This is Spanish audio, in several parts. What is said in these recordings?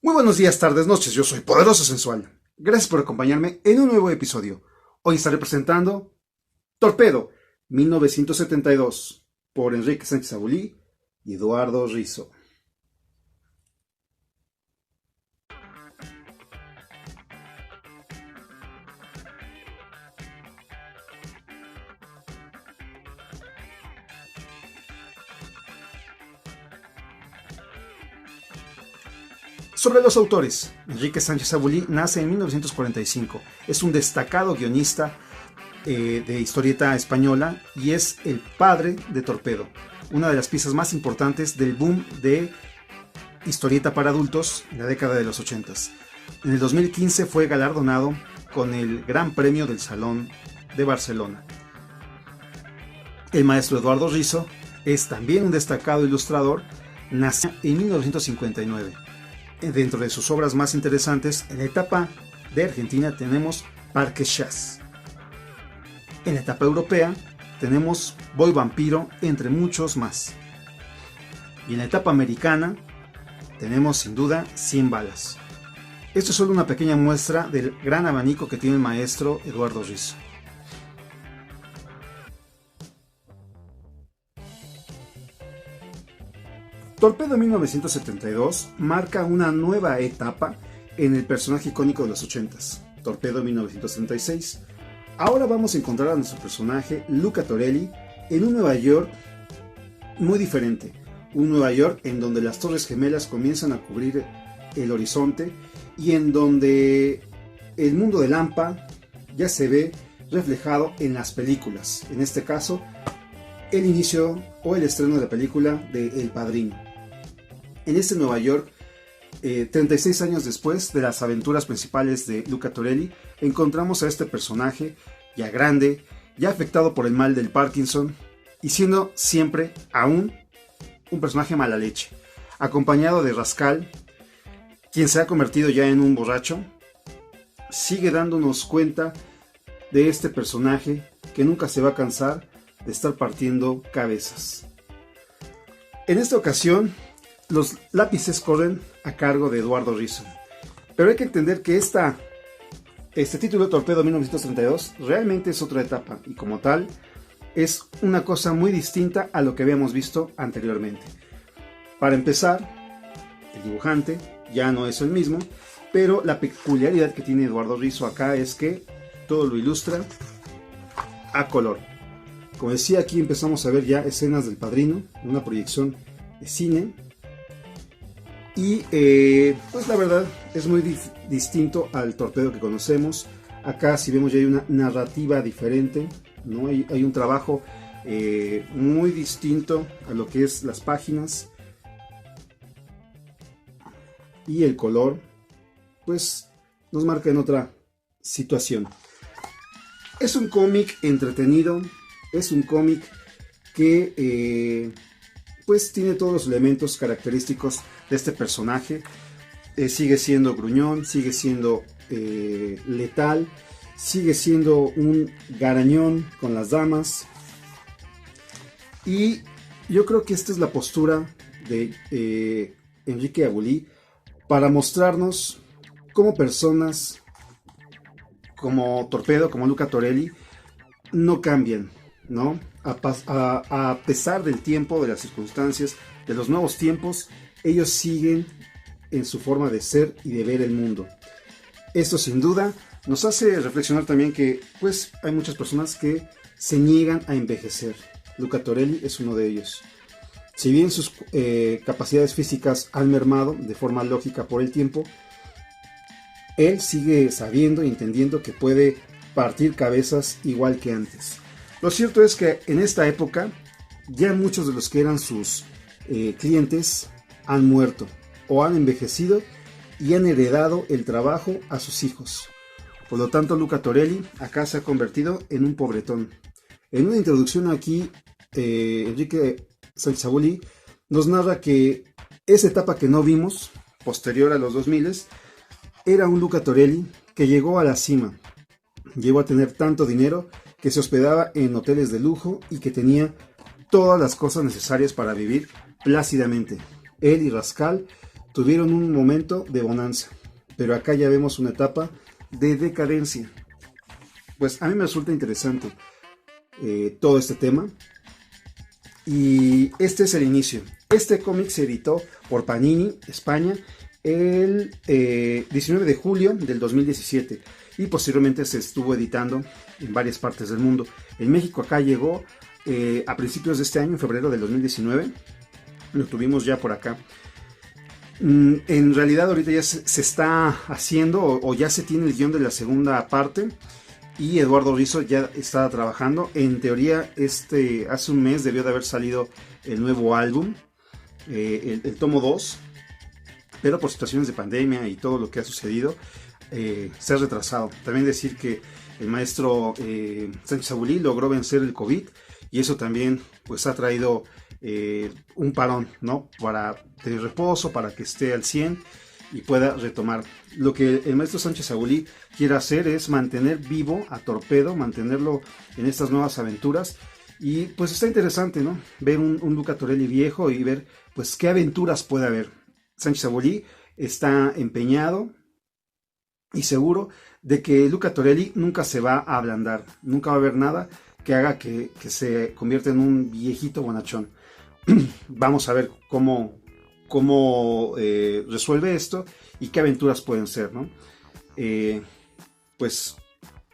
Muy buenos días, tardes, noches, yo soy Poderoso Sensual. Gracias por acompañarme en un nuevo episodio. Hoy estaré presentando Torpedo, 1972, por Enrique Sánchez Abulí y Eduardo Rizzo. Sobre los autores, Enrique Sánchez Abulí nace en 1945. Es un destacado guionista de historieta española y es el padre de Torpedo, una de las piezas más importantes del boom de historieta para adultos en la década de los 80. En el 2015 fue galardonado con el Gran Premio del Salón de Barcelona. El maestro Eduardo Rizzo es también un destacado ilustrador, nació en 1959. Dentro de sus obras más interesantes, en la etapa de Argentina tenemos Parque Chas. En la etapa europea tenemos Boy Vampiro, entre muchos más. Y en la etapa americana tenemos sin duda 100 balas. Esto es solo una pequeña muestra del gran abanico que tiene el maestro Eduardo Rizzo. Torpedo 1972 marca una nueva etapa en el personaje icónico de los 80s, Torpedo 1936. Ahora vamos a encontrar a nuestro personaje Luca Torelli en un Nueva York muy diferente, un Nueva York en donde las Torres Gemelas comienzan a cubrir el horizonte y en donde el mundo de Lampa ya se ve reflejado en las películas, en este caso el inicio o el estreno de la película de El Padrino. En este Nueva York, 36 años después de las aventuras principales de Luca Torelli, encontramos a este personaje ya grande, ya afectado por el mal del Parkinson y siendo siempre aún un personaje mala leche, acompañado de Rascal, quien se ha convertido ya en un borracho. Sigue dándonos cuenta de este personaje que nunca se va a cansar de estar partiendo cabezas. En esta ocasión, los lápices corren a cargo de Eduardo Rizzo, pero hay que entender que este título, Torpedo 1932, realmente es otra etapa y como tal es una cosa muy distinta a lo que habíamos visto anteriormente. Para empezar, el dibujante ya no es el mismo, pero la peculiaridad que tiene Eduardo Rizzo acá es que todo lo ilustra a color. Como decía, aquí empezamos a ver ya escenas del Padrino, una proyección de cine. Y pues la verdad es muy distinto al Torpedo que conocemos. Acá si vemos ya hay una narrativa diferente, ¿no? Hay un trabajo muy distinto a lo que es las páginas. Y el color pues nos marca en otra situación. Es un cómic entretenido, es un cómic que pues tiene todos los elementos característicos de este personaje. Sigue siendo gruñón, sigue siendo letal, sigue siendo un garañón con las damas. Y yo creo que esta es la postura de Enrique Abulí para mostrarnos cómo personas como Torpedo, como Luca Torelli, no cambian, ¿no? A pesar del tiempo, de las circunstancias, de los nuevos tiempos, ellos siguen en su forma de ser y de ver el mundo. Esto sin duda nos hace reflexionar también que pues hay muchas personas que se niegan a envejecer. Luca Torelli es uno de ellos. Si bien sus capacidades físicas han mermado de forma lógica por el tiempo, él sigue sabiendo y entendiendo que puede partir cabezas igual que antes. Lo cierto es que en esta época ya muchos de los que eran sus clientes han muerto o han envejecido y han heredado el trabajo a sus hijos. Por lo tanto, Luca Torelli acá se ha convertido en un pobretón. En una introducción aquí, Enrique Sánchez Abulí nos narra que esa etapa que no vimos, posterior a los 2000, era un Luca Torelli que llegó a la cima. Llegó a tener tanto dinero que se hospedaba en hoteles de lujo y que tenía todas las cosas necesarias para vivir plácidamente. Él y Rascal tuvieron un momento de bonanza, pero acá ya vemos una etapa de decadencia. Pues a mí me resulta interesante todo este tema, y este es el inicio. Este cómic se editó por Panini, España, el 19 de julio del 2017, y posteriormente se estuvo editando en varias partes del mundo. En México acá llegó a principios de este año, en febrero del 2019, lo tuvimos ya por acá. En realidad ahorita ya se está haciendo o ya se tiene el guión de la segunda parte, y Eduardo Rizo ya está trabajando. En teoría hace un mes debió de haber salido el nuevo álbum, el tomo 2, pero por situaciones de pandemia y todo lo que ha sucedido se ha retrasado. También decir que el maestro Sánchez Abulí logró vencer el COVID, y eso también pues ha traído un parón, ¿no? Para tener reposo, para que esté al 100 y pueda retomar. Lo que el maestro Sánchez Abulí quiere hacer es mantener vivo a Torpedo, mantenerlo en estas nuevas aventuras, y pues está interesante, ¿no? Ver un Luca Torelli viejo y ver pues qué aventuras puede haber. Sánchez Abulí está empeñado y seguro de que Luca Torelli nunca se va a ablandar, nunca va a haber nada que haga que se convierta en un viejito bonachón. Vamos a ver cómo resuelve esto y qué aventuras pueden ser, ¿no? Pues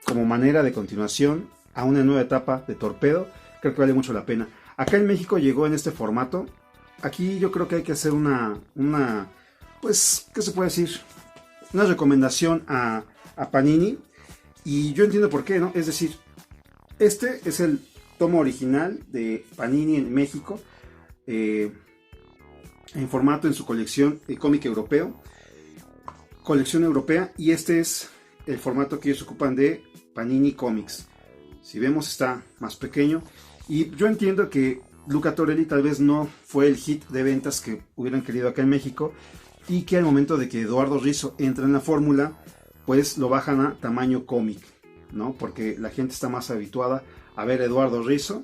como manera de continuación a una nueva etapa de Torpedo, creo que vale mucho la pena. Acá en México llegó en este formato. Aquí yo creo que hay que hacer una pues, ¿qué se puede decir? Una recomendación a Panini, y yo entiendo por qué, ¿no? Es decir, este es el tomo original de Panini en México, en formato en su colección cómic europeo, colección europea, y este es el formato que ellos ocupan de Panini Comics. Si vemos, está más pequeño, y yo entiendo que Luca Torelli tal vez no fue el hit de ventas que hubieran querido acá en México, y que al momento de que Eduardo Rizo entra en la fórmula, pues lo bajan a tamaño cómic, ¿no? Porque la gente está más habituada a ver a Eduardo Rizo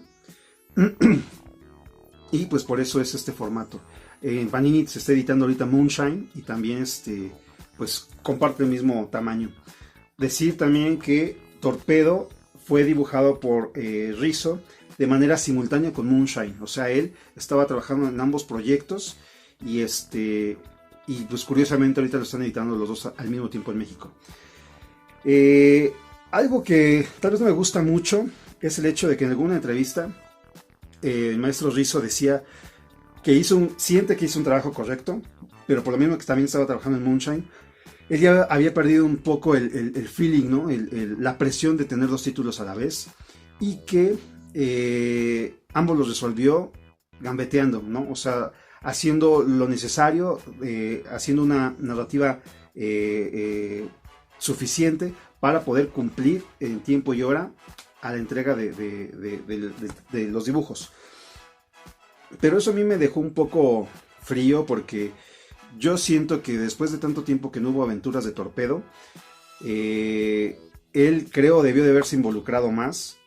y pues por eso es este formato. En Panini se está editando ahorita Moonshine, y también pues comparte el mismo tamaño. Decir también que Torpedo fue dibujado por Rizo de manera simultánea con Moonshine, o sea, él estaba trabajando en ambos proyectos, y pues curiosamente ahorita lo están editando los dos al mismo tiempo en México. Algo que tal vez no me gusta mucho es el hecho de que en alguna entrevista el maestro Rizo decía que siente que hizo un trabajo correcto, pero por lo mismo que también estaba trabajando en Moonshine, él ya había perdido un poco el feeling, ¿no? La presión de tener dos títulos a la vez, y que ambos los resolvió gambeteando, ¿no? O sea, haciendo lo necesario, haciendo una narrativa suficiente para poder cumplir en tiempo y hora a la entrega de los dibujos. Pero eso a mí me dejó un poco frío, porque yo siento que después de tanto tiempo que no hubo aventuras de Torpedo, él creo debió de haberse involucrado más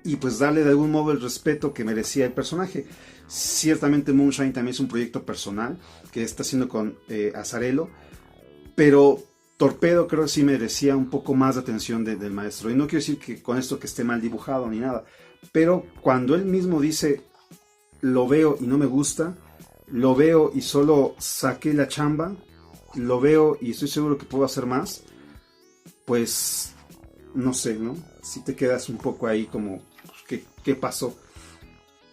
y pues darle de algún modo el respeto que merecía el personaje. Ciertamente Moonshine también es un proyecto personal que está haciendo con Azzarello, pero Torpedo creo que sí merecía un poco más de atención del maestro. Y no quiero decir que con esto que esté mal dibujado ni nada, pero cuando él mismo dice lo veo y no me gusta, lo veo y solo saqué la chamba, lo veo y estoy seguro que puedo hacer más, pues no sé, ¿no? Si te quedas un poco ahí como, ¿qué pasó?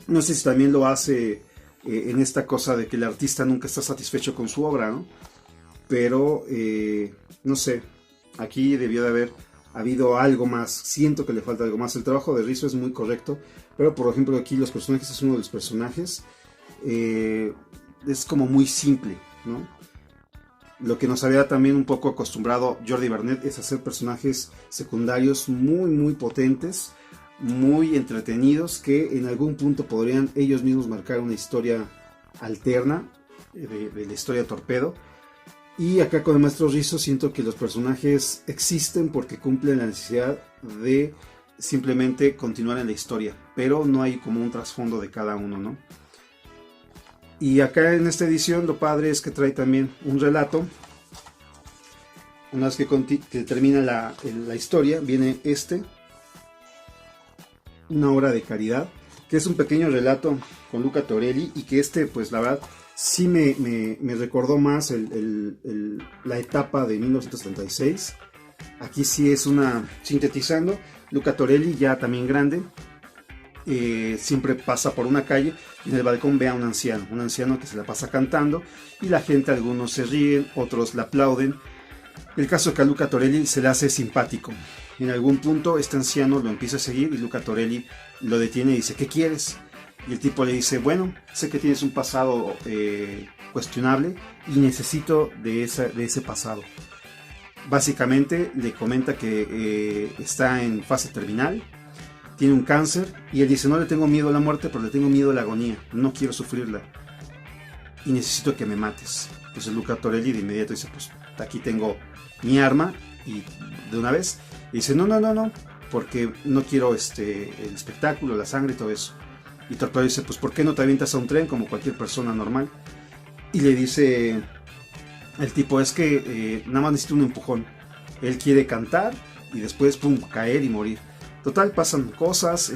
No sé si también lo hace en esta cosa de que el artista nunca está satisfecho con su obra, ¿no? Pero, no sé, aquí debió de haber habido algo más. Siento que le falta algo más. El trabajo de Rizo es muy correcto, pero por ejemplo aquí los personajes, es uno de los personajes, es como muy simple, ¿no? Lo que nos había también un poco acostumbrado Jordi Vernet es hacer personajes secundarios muy muy potentes, muy entretenidos, que en algún punto podrían ellos mismos marcar una historia alterna de la historia de Torpedo. Y acá con el maestro Rizo siento que los personajes existen porque cumplen la necesidad de simplemente continuar en la historia, pero no hay como un trasfondo de cada uno, ¿no? Y acá en esta edición lo padre es que trae también un relato. Una vez que termina la historia, viene una obra de caridad, que es un pequeño relato con Luca Torelli, y que pues la verdad, sí me recordó más la etapa de 1936. Aquí sí es sintetizando, Luca Torelli ya también grande, siempre pasa por una calle y en el balcón ve a un anciano que se la pasa cantando, y la gente, algunos se ríen, otros le aplauden. El caso es que a Luca Torelli se le hace simpático. En algún punto este anciano lo empieza a seguir y Luca Torelli lo detiene y dice: ¿qué quieres? Y el tipo le dice: bueno, sé que tienes un pasado cuestionable y necesito de ese pasado. Básicamente le comenta que está en fase terminal, tiene un cáncer, y él dice: no le tengo miedo a la muerte, pero le tengo miedo a la agonía, no quiero sufrirla y necesito que me mates. Entonces Luca Torelli de inmediato dice: pues aquí tengo mi arma, y de una vez dice: no, porque no quiero el espectáculo, la sangre y todo eso. Y Torpedo dice: pues ¿por qué no te avientas a un tren como cualquier persona normal? Y le dice el tipo: es que nada más necesito un empujón. Él quiere cantar y después pum, caer y morir. Total, pasan cosas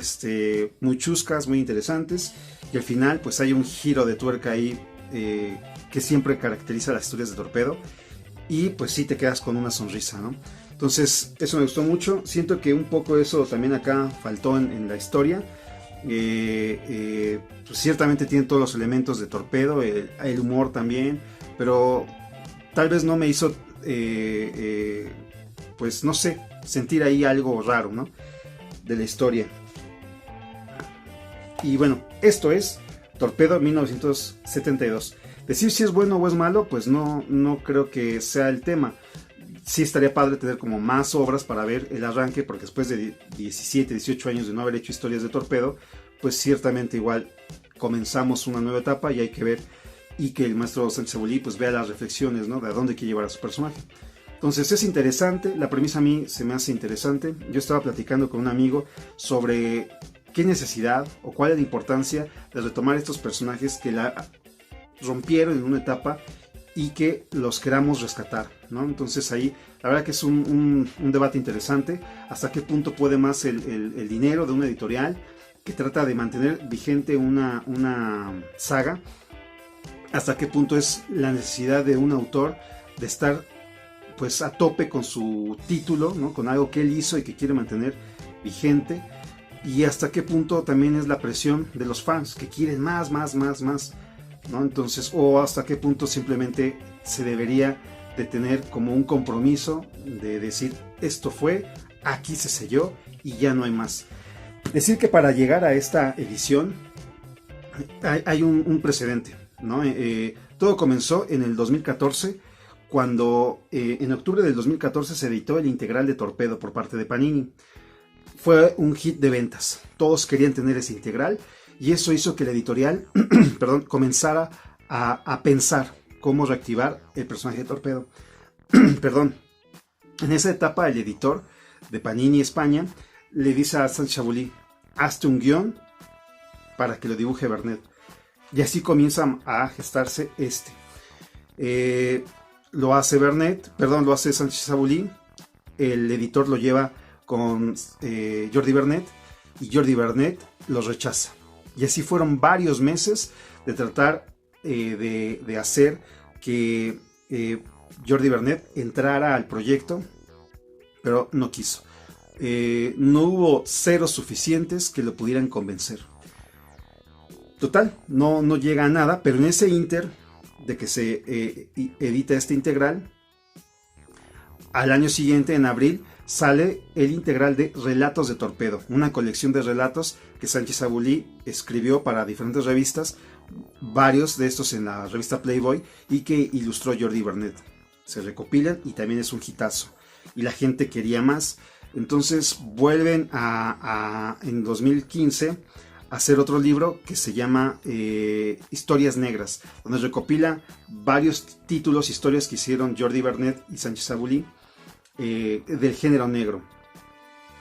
muy chuscas, muy interesantes, y al final pues hay un giro de tuerca ahí que siempre caracteriza las historias de Torpedo, y pues sí te quedas con una sonrisa, ¿no? Entonces eso me gustó mucho. Siento que un poco eso también acá faltó en la historia. Pues ciertamente tiene todos los elementos de Torpedo, el humor también, pero tal vez no me hizo pues no sé, sentir ahí algo raro, ¿no?, de la historia. Y bueno, esto es Torpedo 1972. Decir si es bueno o es malo, pues no creo que sea el tema. Sí estaría padre tener como más obras para ver el arranque, porque después de 17, 18 años de no haber hecho historias de Torpedo, pues ciertamente igual comenzamos una nueva etapa y hay que ver, y que el maestro Sánchez Abulí pues vea las reflexiones, ¿no?, de a dónde quiere llevar a su personaje. Entonces es interesante, la premisa a mí se me hace interesante. Yo estaba platicando con un amigo sobre qué necesidad o cuál es la importancia de retomar estos personajes que la rompieron en una etapa y que los queramos rescatar, ¿no? Entonces ahí la verdad que es un debate interesante. Hasta qué punto puede más el dinero de una editorial que trata de mantener vigente una saga, hasta qué punto es la necesidad de un autor de estar pues a tope con su título, ¿no?, con algo que él hizo y que quiere mantener vigente, y hasta qué punto también es la presión de los fans que quieren más, ¿no? Entonces, o hasta qué punto simplemente se debería de tener como un compromiso de decir: esto fue, aquí se selló y ya no hay más. Decir que para llegar a esta edición hay un precedente, ¿no? Todo comenzó en el 2014, cuando en octubre del 2014 se editó el integral de Torpedo por parte de Panini. Fue un hit de ventas, todos querían tener ese integral, y eso hizo que la editorial comenzara a pensar cómo reactivar el personaje de Torpedo. En esa etapa el editor de Panini España le dice a Sánchez Abulí: hazte un guión para que lo dibuje Bernet. Y así comienza a gestarse lo hace lo hace Sánchez Abulí. El editor lo lleva con Jordi Bernet, y Jordi Bernet lo rechaza. Y así fueron varios meses de tratar de hacer que Jordi Bernet entrara al proyecto, pero no quiso. No hubo ceros suficientes que lo pudieran convencer. Total, no llega a nada, pero en ese inter de que se edita este integral, al año siguiente, en abril, sale el integral de Relatos de Torpedo, una colección de relatos que Sánchez Abulí escribió para diferentes revistas, varios de estos en la revista Playboy, y que ilustró Jordi Bernet. Se recopilan y también es un hitazo, y la gente quería más. Entonces vuelven en 2015 hacer otro libro que se llama Historias Negras, donde recopila varios títulos, historias que hicieron Jordi Bernet y Sánchez Abulí del género negro.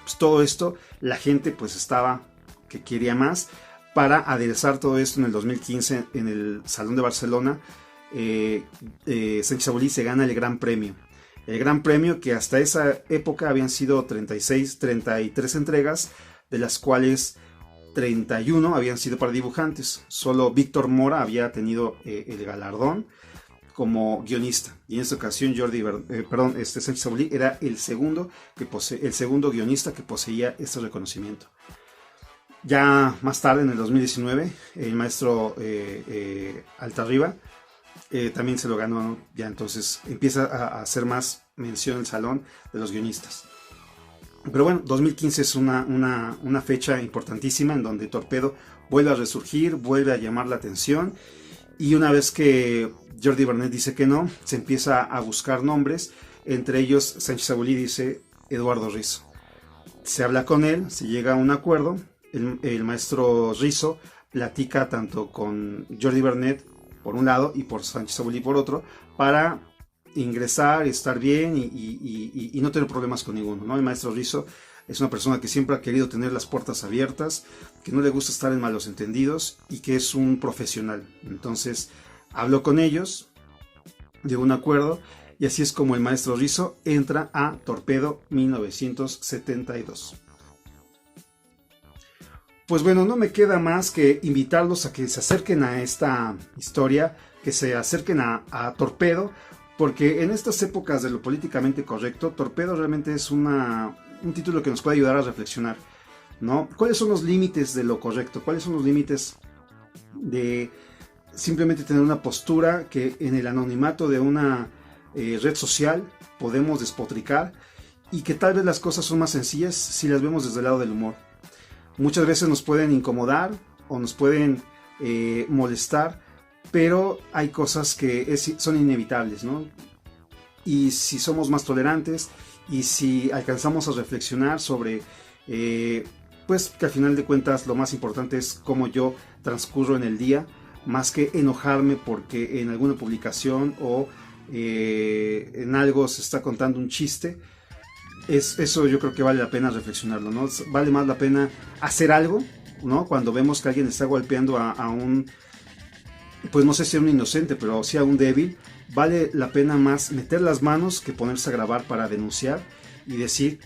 Pues todo esto, la gente pues estaba que quería más. para aderezar todo esto en el 2015 en el Salón de Barcelona. Sánchez Sabolí se gana el Gran Premio. El Gran Premio que hasta esa época habían sido 33 entregas, de las cuales 31 habían sido para dibujantes. Solo Víctor Mora había tenido el galardón como guionista. Y en esta ocasión Sánchez Sabolí era el segundo guionista que poseía este reconocimiento. Ya más tarde, en el 2019, el maestro Altarriba también se lo ganó, ¿no? Ya entonces empieza a hacer más mención el Salón de los Guionistas. Pero bueno, 2015 es una fecha importantísima en donde Torpedo vuelve a resurgir, vuelve a llamar la atención, y una vez que Jordi Vernet dice que no, se empieza a buscar nombres. Entre ellos Sánchez Sabolí dice Eduardo Risso. Se habla con él, se llega a un acuerdo. El maestro Risso platica tanto con Jordi Vernet por un lado y por Sánchez Sabolí por otro, para ingresar, estar bien y no tener problemas con ninguno, ¿no? El maestro Risso es una persona que siempre ha querido tener las puertas abiertas, que no le gusta estar en malos entendidos y que es un profesional. Entonces habló con ellos, llegó a un acuerdo, y así es como el maestro Risso entra a Torpedo 1972. Pues bueno, no me queda más que invitarlos a que se acerquen a esta historia, que se acerquen a Torpedo, porque en estas épocas de lo políticamente correcto, Torpedo realmente es un título que nos puede ayudar a reflexionar, ¿no? ¿Cuáles son los límites de lo correcto? ¿Cuáles son los límites de simplemente tener una postura que en el anonimato de una red social podemos despotricar, y que tal vez las cosas son más sencillas si las vemos desde el lado del humor? Muchas veces nos pueden incomodar o nos pueden molestar, pero hay cosas que son inevitables, ¿no? Y si somos más tolerantes y si alcanzamos a reflexionar sobre, pues que al final de cuentas lo más importante es cómo yo transcurro en el día, más que enojarme porque en alguna publicación o en algo se está contando un chiste. Eso yo creo que vale la pena reflexionarlo, ¿no? Vale más la pena hacer algo, ¿no? Cuando vemos que alguien está golpeando a un, pues no sé si a un inocente, pero sí a un débil, vale la pena más meter las manos que ponerse a grabar para denunciar y decir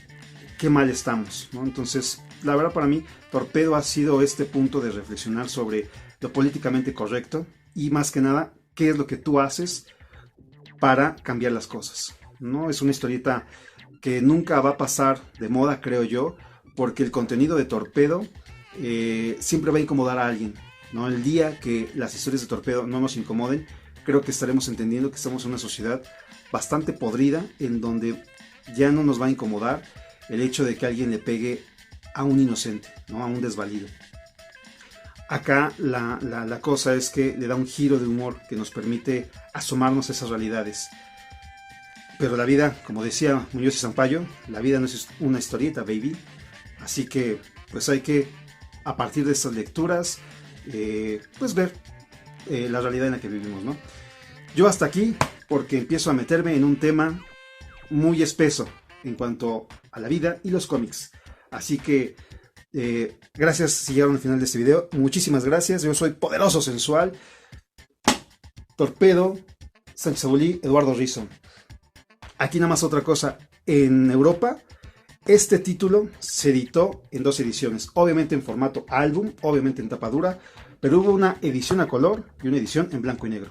qué mal estamos, ¿no? Entonces, la verdad, para mí, Torpedo ha sido este punto de reflexionar sobre lo políticamente correcto y, más que nada, qué es lo que tú haces para cambiar las cosas, ¿no? Es una historieta que nunca va a pasar de moda, creo yo, porque el contenido de Torpedo siempre va a incomodar a alguien, ¿no? El día que las historias de Torpedo no nos incomoden, creo que estaremos entendiendo que estamos en una sociedad bastante podrida, en donde ya no nos va a incomodar el hecho de que alguien le pegue a un inocente, ¿no? A un desvalido. Acá la cosa es que le da un giro de humor que nos permite asomarnos a esas realidades. Pero la vida, como decía Muñoz y Zampayo, la vida no es una historieta, baby. Así que pues hay que, a partir de estas lecturas, pues ver la realidad en la que vivimos, ¿no? Yo hasta aquí, porque empiezo a meterme en un tema muy espeso en cuanto a la vida y los cómics. Así que gracias si llegaron al final de este video. Muchísimas gracias. Yo soy Poderoso Sensual. Torpedo, Sánchez Sabolí, Eduardo Risso. Aquí nada más otra cosa. En Europa, este título se editó en 2 ediciones. Obviamente en formato álbum, obviamente en tapa dura, pero hubo una edición a color y una edición en blanco y negro.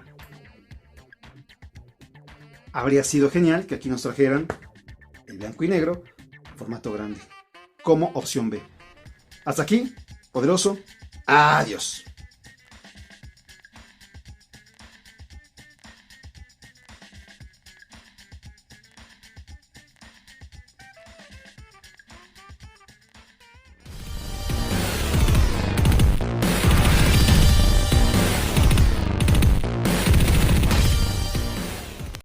Habría sido genial que aquí nos trajeran el blanco y negro, formato grande, como opción B. Hasta aquí, Poderoso. Adiós.